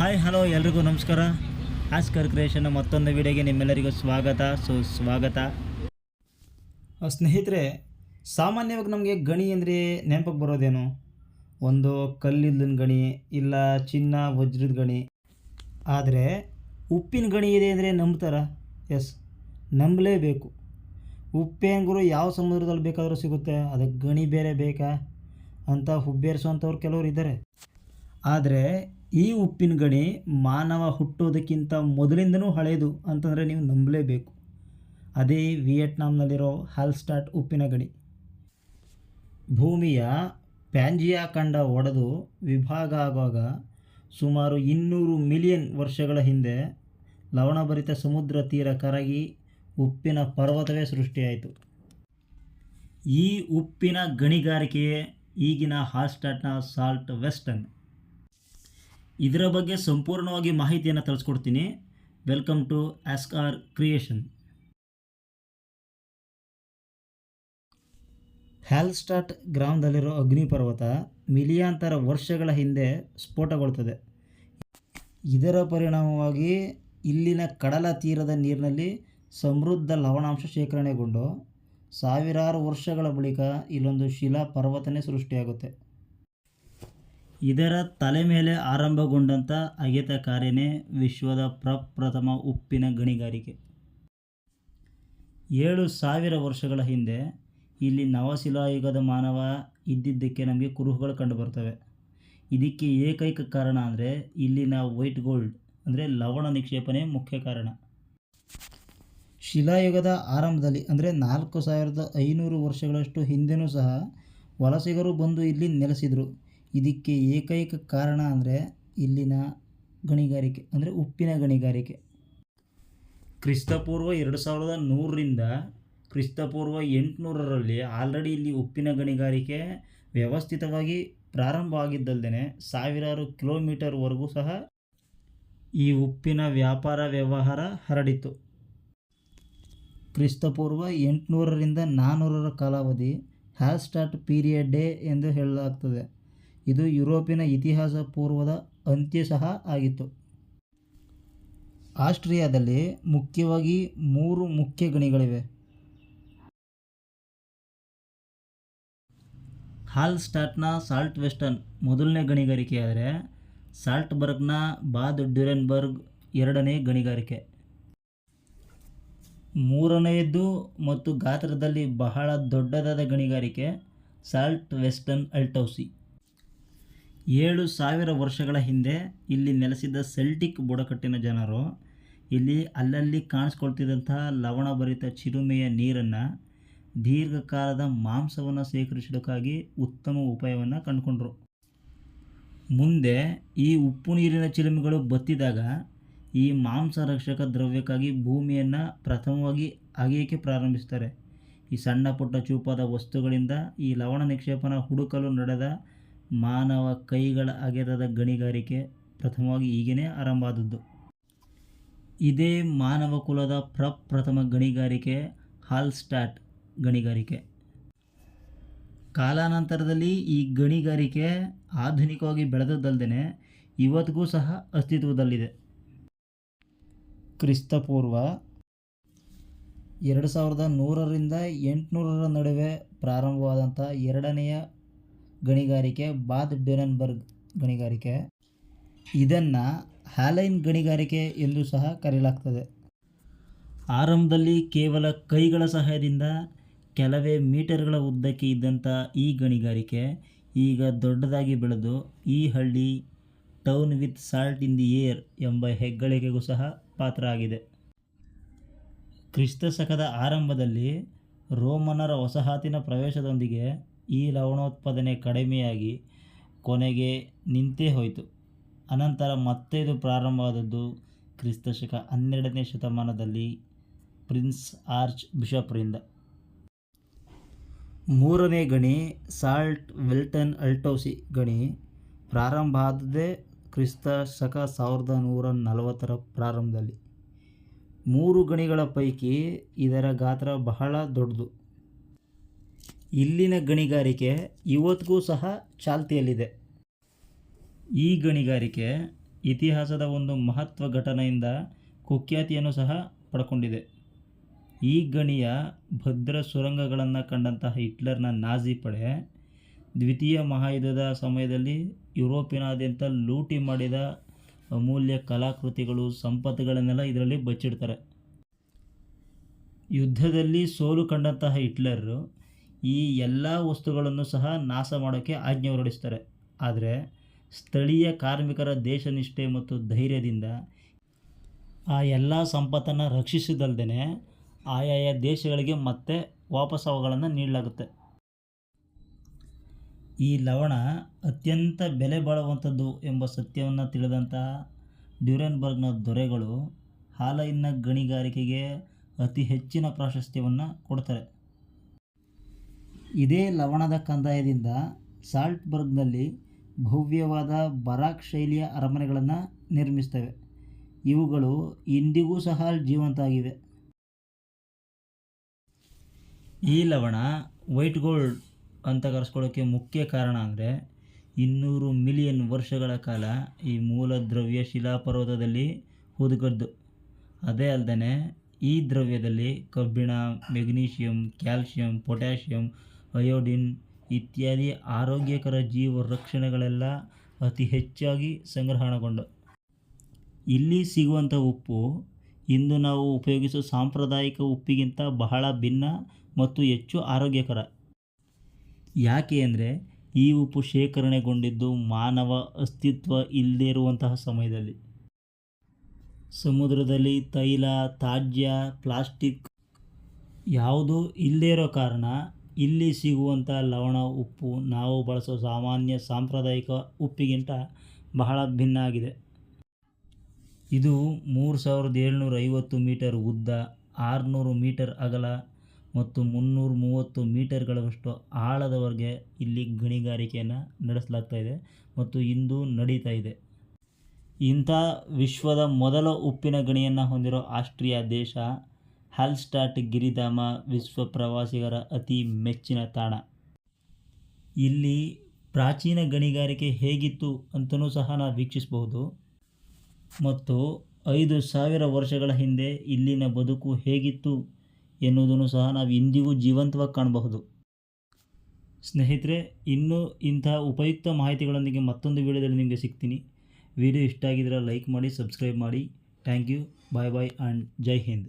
Hi hello ಎಲ್ರಿಗೂ ನಮಸ್ಕಾರ. Oscar ಕ್ರಿಯೇಷನ್ನ ಮತ್ತೊಂದು ವಿಡಿಯೋಗೆ ನಿಮ್ಮೆಲ್ಲರಿಗೂ ಸ್ವಾಗತ ಸುಸ್ವಾಗತ. ಸ್ನೇಹಿತರೆ, ಸಾಮಾನ್ಯವಾಗಿ ನಮಗೆ ಗಣಿ ಅಂದರೆ ನೆನಪಿಗೆ ಬರೋದೇನು? ಒಂದು ಕಲ್ಲಿನ ಗಣಿ, ಇಲ್ಲ ಚಿನ್ನ ವಜ್ರದ ಗಣಿ. ಆದರೆ ಉಪ್ಪಿನ ಗಣಿ ಇದೆ ಅಂದರೆ ನಂಬ್ತಾರ? ಎಸ್, ನಂಬಲೇಬೇಕು. ಉಪ್ಪೇನು ಯಾವ ಸಮುದ್ರದಲ್ಲಿ ಬೇಕಾದರೂ ಸಿಗುತ್ತೆ, ಅದಕ್ಕೆ ಗಣಿ ಬೇರೆ ಬೇಕಾ ಅಂತ ಹುಬ್ಬೇರಿಸುವಂಥವ್ರು ಕೆಲವರು ಇದ್ದಾರೆ. ಆದರೆ ಈ ಉಪ್ಪಿನ ಗಣಿ ಮಾನವ ಹುಟ್ಟೋದಕ್ಕಿಂತ ಮೊದಲಿಂದನೂ ಹಳೆಯದು ಅಂತಂದರೆ ನೀವು ನಂಬಲೇಬೇಕು. ಅದೇ ವಿಯೆಟ್ನಾಂನಲ್ಲಿರೋ ಹಾಲ್ಸ್ಟಾಟ್ ಉಪ್ಪಿನ ಗಣಿ. ಭೂಮಿಯ ಪ್ಯಾಂಜಿಯಾ ಖಂಡ ಒಡೆದು ವಿಭಾಗ ಆಗುವಾಗ ಸುಮಾರು 200 ಮಿಲಿಯನ್ ವರ್ಷಗಳ ಹಿಂದೆ ಲವಣಭರಿತ ಸಮುದ್ರ ತೀರ ಕರಗಿ ಉಪ್ಪಿನ ಪರ್ವತವೇ ಸೃಷ್ಟಿಯಾಯಿತು. ಈ ಉಪ್ಪಿನ ಗಣಿಗಾರಿಕೆಯೇ ಈಗಿನ ಹಾಲ್ಸ್ಟಾಟ್ನ ಸಾಲ್ಟ್ ವೆಸ್ಟನ್. ಇದರ ಬಗ್ಗೆ ಸಂಪೂರ್ಣವಾಗಿ ಮಾಹಿತಿಯನ್ನು ತಿಳಿಸ್ಕೊಡ್ತೀನಿ. Welcome to Oscar creation. Hallstatt ಗ್ರಾಮದಲ್ಲಿರೋ ಅಗ್ನಿ ಪರ್ವತ ಮಿಲಿಯಾಂತರ ವರ್ಷಗಳ ಹಿಂದೆ ಸ್ಫೋಟಗೊಳ್ಳುತ್ತದೆ. ಇದರ ಪರಿಣಾಮವಾಗಿ ಇಲ್ಲಿನ ಕಡಲ ತೀರದ ನೀರಿನಲ್ಲಿ ಸಮೃದ್ಧ ಲವಣಾಂಶ ಶೇಖರಣೆಗೊಂಡು ಸಾವಿರಾರು ವರ್ಷಗಳ ಬಳಿಕ ಇಲ್ಲೊಂದು ಶಿಲಾ ಪರ್ವತನೇ ಸೃಷ್ಟಿಯಾಗುತ್ತೆ. ಇದರ ತಲೆ ಮೇಲೆ ಆರಂಭಗೊಂಡಂಥ ಅಗೆತ ಕಾರ್ಯನೇ ವಿಶ್ವದ ಪ್ರಪ್ರಥಮ ಉಪ್ಪಿನ ಗಣಿಗಾರಿಕೆ. 7000 ವರ್ಷಗಳ ಹಿಂದೆ ಇಲ್ಲಿ ನವಶಿಲಾಯುಗದ ಮಾನವ ಇದ್ದಿದ್ದಕ್ಕೆ ನಮಗೆ ಕುರುಹುಗಳು ಕಂಡುಬರ್ತವೆ. ಇದಕ್ಕೆ ಏಕೈಕ ಕಾರಣ ಅಂದರೆ ಇಲ್ಲಿನ ವೈಟ್ ಗೋಲ್ಡ್ ಅಂದರೆ ಲವಣ ನಿಕ್ಷೇಪಣೆ ಮುಖ್ಯ ಕಾರಣ. ಶಿಲಾಯುಗದ ಆರಂಭದಲ್ಲಿ ಅಂದರೆ 4500 ವರ್ಷಗಳಷ್ಟು ಹಿಂದೆನೂ ಸಹ ವಲಸಿಗರು ಬಂದು ಇಲ್ಲಿ ನೆಲೆಸಿದರು. ಇದಕ್ಕೆ ಏಕೈಕ ಕಾರಣ ಅಂದರೆ ಇಲ್ಲಿನ ಗಣಿಗಾರಿಕೆ ಅಂದರೆ ಉಪ್ಪಿನ ಗಣಿಗಾರಿಕೆ. ಕ್ರಿಸ್ತಪೂರ್ವ 2100ರಿಂದ ಕ್ರಿಸ್ತಪೂರ್ವ 800ರಲ್ಲಿ ಆಲ್ರೆಡಿ ಇಲ್ಲಿ ಉಪ್ಪಿನ ಗಣಿಗಾರಿಕೆ ವ್ಯವಸ್ಥಿತವಾಗಿ ಪ್ರಾರಂಭ ಆಗಿದ್ದಲ್ಲದೆ ಸಾವಿರಾರು ಕಿಲೋಮೀಟರ್ವರೆಗೂ ಸಹ ಈ ಉಪ್ಪಿನ ವ್ಯಾಪಾರ ವ್ಯವಹಾರ ಹರಡಿತು. ಕ್ರಿಸ್ತಪೂರ್ವ 800ರಿಂದ 400ರ ಕಾಲಾವಧಿ ಹಾಲ್ಸ್ಟಾಟ್ ಪೀರಿಯಡ್ ಡೇ ಎಂದು ಹೇಳಲಾಗ್ತದೆ. ಇದು ಯುರೋಪಿನ ಇತಿಹಾಸ ಪೂರ್ವದ ಅಂತ್ಯ ಸಹ ಆಗಿತ್ತು. ಆಸ್ಟ್ರಿಯಾದಲ್ಲಿ ಮುಖ್ಯವಾಗಿ 3 ಮುಖ್ಯ ಗಣಿಗಳಿವೆ. ಹಾಲ್ಸ್ಟಾಟ್ನ ಸಾಲ್ಟ್ ವೆಸ್ಟನ್ ಮೊದಲನೇ ಗಣಿಗಾರಿಕೆಯಾದರೆ ಸಾಲ್ಟ್ಬರ್ಗ್ನ ಬಾದ್ ಡ್ಯೂರೆನ್ಬರ್ಗ್ ಎರಡನೇ ಗಣಿಗಾರಿಕೆ. ಮೂರನೆಯದ್ದು ಮತ್ತು ಗಾತ್ರದಲ್ಲಿ ಬಹಳ ದೊಡ್ಡದಾದ ಗಣಿಗಾರಿಕೆ ಸಾಲ್ಟ್ ವೆಸ್ಟನ್ ಅಲ್ಟೌಸಿ. 7000 ವರ್ಷಗಳ ಹಿಂದೆ ಇಲ್ಲಿ ನೆಲೆಸಿದ್ದ ಸೆಲ್ಟಿಕ್ ಬುಡಕಟ್ಟಿನ ಜನರು ಇಲ್ಲಿ ಅಲ್ಲಲ್ಲಿ ಕಾಣಿಸ್ಕೊಳ್ತಿದ್ದಂತಹ ಲವಣಭರಿತ ಚಿಲುಮೆಯ ನೀರನ್ನು ದೀರ್ಘಕಾಲದ ಮಾಂಸವನ್ನು ಸೇಕರಿಸೋದಕ್ಕಾಗಿ ಉತ್ತಮ ಉಪಾಯವನ್ನು ಕಂಡುಕೊಂಡ್ರು. ಮುಂದೆ ಈ ಉಪ್ಪು ನೀರಿನ ಚಿಲುಮೆಗಳು ಬತ್ತಿದಾಗ ಈ ಮಾಂಸರಕ್ಷಕ ದ್ರವ್ಯಕ್ಕಾಗಿ ಭೂಮಿಯನ್ನು ಪ್ರಥಮವಾಗಿ ಅಗೆಯಕ್ಕೆ ಪ್ರಾರಂಭಿಸ್ತಾರೆ. ಈ ಸಣ್ಣ ಪುಟ್ಟ ಚೂಪಾದ ವಸ್ತುಗಳಿಂದ ಈ ಲವಣ ನಿಕ್ಷೇಪನ ಹುಡುಕಲು ನಡೆದ ಮಾನವ ಕೈಗಳ ಅಗೆತದ ಗಣಿಗಾರಿಕೆ ಪ್ರಥಮವಾಗಿ ಹೀಗೇ ಆರಂಭ ಆದದ್ದು. ಇದೇ ಮಾನವ ಕುಲದ ಪ್ರಪ್ರಥಮ ಗಣಿಗಾರಿಕೆ ಹಾಲ್ಸ್ಟಾಟ್ ಗಣಿಗಾರಿಕೆ. ಕಾಲಾನಂತರದಲ್ಲಿ ಈ ಗಣಿಗಾರಿಕೆ ಆಧುನಿಕವಾಗಿ ಬೆಳೆದದ್ದಲ್ಲದೆ ಇವತ್ತಿಗೂ ಸಹ ಅಸ್ತಿತ್ವದಲ್ಲಿದೆ. ಕ್ರಿಸ್ತಪೂರ್ವ 2100ರಿಂದ 800ರ ನಡುವೆ ಪ್ರಾರಂಭವಾದಂಥ ಎರಡನೆಯ ಗಣಿಗಾರಿಕೆ ಬಾದ್ ಡ್ಯೂರೆನ್ಬರ್ಗ್ ಗಣಿಗಾರಿಕೆ. ಇದನ್ನು ಹ್ಯಾಲೈನ್ ಗಣಿಗಾರಿಕೆ ಎಂದು ಸಹ ಕರೆಯಲಾಗ್ತದೆ. ಆರಂಭದಲ್ಲಿ ಕೇವಲ ಕೈಗಳ ಸಹಾಯದಿಂದ ಕೆಲವೇ ಮೀಟರ್ಗಳ ಉದ್ದಕ್ಕೆ ಇದ್ದಂಥ ಈ ಗಣಿಗಾರಿಕೆ ಈಗ ದೊಡ್ಡದಾಗಿ ಬೆಳೆದು ಈ ಹಳ್ಳಿ town with salt in the air ಎಂಬ ಹೆಗ್ಗಳಿಕೆಗೂ ಸಹ ಪಾತ್ರ ಆಗಿದೆ. ಕ್ರಿಸ್ತಶಕದ ಆರಂಭದಲ್ಲಿ ರೋಮನರ ವಸಾಹತಿನ ಪ್ರವೇಶದೊಂದಿಗೆ ಈ ಲವಣೋತ್ಪಾದನೆ ಕಡಿಮೆಯಾಗಿ ಕೊನೆಗೆ ನಿಂತೇ ಹೋಯಿತು. ಅನಂತರ ಮತ್ತೆ ಇದು ಪ್ರಾರಂಭವಾದದ್ದು ಕ್ರಿಸ್ತಶಕ 12ನೇ ಶತಮಾನದಲ್ಲಿ ಪ್ರಿನ್ಸ್ ಆರ್ಚ್ ಬಿಷಪ್ರಿಂದ. ಮೂರನೇ ಗಣಿ ಸಾಲ್ಟ್ ವೆಸ್ಟನ್ ಅಲ್ಟೌಸಿ ಗಣಿ ಪ್ರಾರಂಭ ಆದದ್ದೇ ಕ್ರಿಸ್ತಶಕ 1140ರ ಪ್ರಾರಂಭದಲ್ಲಿ. 3 ಗಣಿಗಳ ಪೈಕಿ ಇದರ ಗಾತ್ರ ಬಹಳ ದೊಡ್ಡದು. ಇಲ್ಲಿನ ಗಣಿಗಾರಿಕೆ ಇವತ್ತಿಗೂ ಸಹ ಚಾಲ್ತಿಯಲ್ಲಿದೆ. ಈ ಗಣಿಗಾರಿಕೆ ಇತಿಹಾಸದ ಒಂದು ಮಹತ್ವ ಘಟನೆಯಿಂದ ಕುಖ್ಯಾತಿಯನ್ನು ಸಹ ಪಡ್ಕೊಂಡಿದೆ. ಈ ಗಣಿಯ ಭದ್ರ ಸುರಂಗಗಳನ್ನು ಕಂಡಂತಹ ಹಿಟ್ಲರ್ನ ನಾಜಿ ಪಡೆ ದ್ವಿತೀಯ ಮಹಾಯುದ್ಧದ ಸಮಯದಲ್ಲಿ ಯುರೋಪಿನಾದ್ಯಂತ ಲೂಟಿ ಮಾಡಿದ ಅಮೂಲ್ಯ ಕಲಾಕೃತಿಗಳು, ಸಂಪತ್ತುಗಳನ್ನೆಲ್ಲ ಇದರಲ್ಲಿ ಬಚ್ಚಿಡ್ತಾರೆ. ಯುದ್ಧದಲ್ಲಿ ಸೋಲು ಕಂಡಂತಹ ಹಿಟ್ಲರ್ ಈ ಎಲ್ಲ ವಸ್ತುಗಳನ್ನು ಸಹ ನಾಶ ಮಾಡೋಕ್ಕೆ ಆಜ್ಞೆ ಹೊರಡಿಸ್ತಾರೆ. ಆದರೆ ಸ್ಥಳೀಯ ಕಾರ್ಮಿಕರ ದೇಶನಿಷ್ಠೆ ಮತ್ತು ಧೈರ್ಯದಿಂದ ಆ ಎಲ್ಲ ಸಂಪತ್ತನ್ನು ರಕ್ಷಿಸಿದಲ್ದೇ ಆಯಾಯ ದೇಶಗಳಿಗೆ ಮತ್ತೆ ವಾಪಸ್ ಅವುಗಳನ್ನು ನೀಡಲಾಗುತ್ತೆ. ಈ ಲವಣ ಅತ್ಯಂತ ಬೆಲೆ ಬಾಳುವಂಥದ್ದು ಎಂಬ ಸತ್ಯವನ್ನು ತಿಳಿದಂತಹ ಡ್ಯೂರೆನ್ಬರ್ಗ್ನ ದೊರೆಗಳು ಹಾಲೈನ್ನ ಗಣಿಗಾರಿಕೆಗೆ ಅತಿ ಹೆಚ್ಚಿನ ಪ್ರಾಶಸ್ತ್ಯವನ್ನು ಕೊಡ್ತಾರೆ. ಇದೇ ಲವಣದ ಕಂದಾಯದಿಂದ ಸಾಲ್ಟ್ಬರ್ಗ್ನಲ್ಲಿ ಭವ್ಯವಾದ ಬರಾಕ್ ಶೈಲಿಯ ಅರಮನೆಗಳನ್ನು ನಿರ್ಮಿಸ್ತವೆ. ಇವುಗಳು ಇಂದಿಗೂ ಸಹ ಜೀವಂತ ಆಗಿವೆ. ಈ ಲವಣ ವೈಟ್ ಗೋಲ್ಡ್ ಅಂತ ಕರೆಸ್ಕೊಳ್ಳೋಕ್ಕೆ ಮುಖ್ಯ ಕಾರಣ ಅಂದರೆ 200 ಮಿಲಿಯನ್ ವರ್ಷಗಳ ಕಾಲ ಈ ಮೂಲದ್ರವ್ಯ ಶಿಲಾಪರ್ವತದಲ್ಲಿ ಹುದುಗದ್ದು. ಅದೇ ಅಲ್ಲದೆ ಈ ದ್ರವ್ಯದಲ್ಲಿ ಕಬ್ಬಿಣ, ಮೆಗ್ನೀಷಿಯಂ, ಕ್ಯಾಲ್ಶಿಯಂ, ಪೊಟ್ಯಾಷಿಯಂ, ಅಯೋಡಿನ್ ಇತ್ಯಾದಿ ಆರೋಗ್ಯಕರ ಜೀವ ರಕ್ಷಣೆಗಳೆಲ್ಲ ಅತಿ ಹೆಚ್ಚಾಗಿ ಸಂಗ್ರಹಣಗೊಂಡು. ಇಲ್ಲಿ ಸಿಗುವಂಥ ಉಪ್ಪು ಇಂದು ನಾವು ಉಪಯೋಗಿಸುವ ಸಾಂಪ್ರದಾಯಿಕ ಉಪ್ಪಿಗಿಂತ ಬಹಳ ಭಿನ್ನ ಮತ್ತು ಹೆಚ್ಚು ಆರೋಗ್ಯಕರ. ಯಾಕೆ ಅಂದರೆ ಈ ಉಪ್ಪು ಶೇಖರಣೆಗೊಂಡಿದ್ದು ಮಾನವ ಅಸ್ತಿತ್ವ ಇಲ್ಲದೇ ಇರುವಂತಹ ಸಮಯದಲ್ಲಿ. ಸಮುದ್ರದಲ್ಲಿ ತೈಲ, ತ್ಯಾಜ್ಯ, ಪ್ಲಾಸ್ಟಿಕ್ ಯಾವುದೂ ಇಲ್ಲದೇ ಇರೋ ಕಾರಣ ಇಲ್ಲಿ ಸಿಗುವಂಥ ಲವಣ ಉಪ್ಪು ನಾವು ಬಳಸೋ ಸಾಮಾನ್ಯ ಸಾಂಪ್ರದಾಯಿಕ ಉಪ್ಪಿಗಿಂತ ಬಹಳ ಭಿನ್ನ ಆಗಿದೆ. ಇದು 3750 ಮೀಟರ್ ಉದ್ದ, 600 ಮೀಟರ್ ಅಗಲ ಮತ್ತು 330 ಮೀಟರ್ಗಳಷ್ಟು ಆಳದವರೆಗೆ ಇಲ್ಲಿ ಗಣಿಗಾರಿಕೆಯನ್ನು ನಡೆಸಲಾಗ್ತಾ ಇದೆ ಮತ್ತು ಇಂದು ನಡೀತಾ ಇದೆ. ಇಂಥ ವಿಶ್ವದ ಮೊದಲ ಉಪ್ಪಿನ ಗಣಿಯನ್ನು ಹೊಂದಿರೋ ಆಸ್ಟ್ರಿಯಾ ದೇಶ ಹಾಲ್ಸ್ಟಾಟ್ ಗಿರಿಧಾಮ ವಿಶ್ವ ಪ್ರವಾಸಿಗರ ಅತಿ ಮೆಚ್ಚಿನ ತಾಣ. ಇಲ್ಲಿ ಪ್ರಾಚೀನ ಗಣಿಗಾರಿಕೆ ಹೇಗಿತ್ತು ಅಂತಲೂ ಸಹ ನಾವು ವೀಕ್ಷಿಸಬಹುದು ಮತ್ತು 5000 ವರ್ಷಗಳ ಹಿಂದೆ ಇಲ್ಲಿನ ಬದುಕು ಹೇಗಿತ್ತು ಎನ್ನುವುದನ್ನು ಸಹ ನಾವು ಇಂದಿಗೂ ಜೀವಂತವಾಗಿ ಕಾಣಬಹುದು. ಸ್ನೇಹಿತರೆ, ಇನ್ನೂ ಇಂಥ ಉಪಯುಕ್ತ ಮಾಹಿತಿಗಳೊಂದಿಗೆ ಮತ್ತೊಂದು ವಿಡಿಯೋದಲ್ಲಿ ನಿಮಗೆ ಸಿಗ್ತೀನಿ. ವಿಡಿಯೋ ಇಷ್ಟ ಆಗಿದ್ರೆ ಲೈಕ್ ಮಾಡಿ, ಸಬ್ಸ್ಕ್ರೈಬ್ ಮಾಡಿ. Thank you. Bye bye and Jai Hind.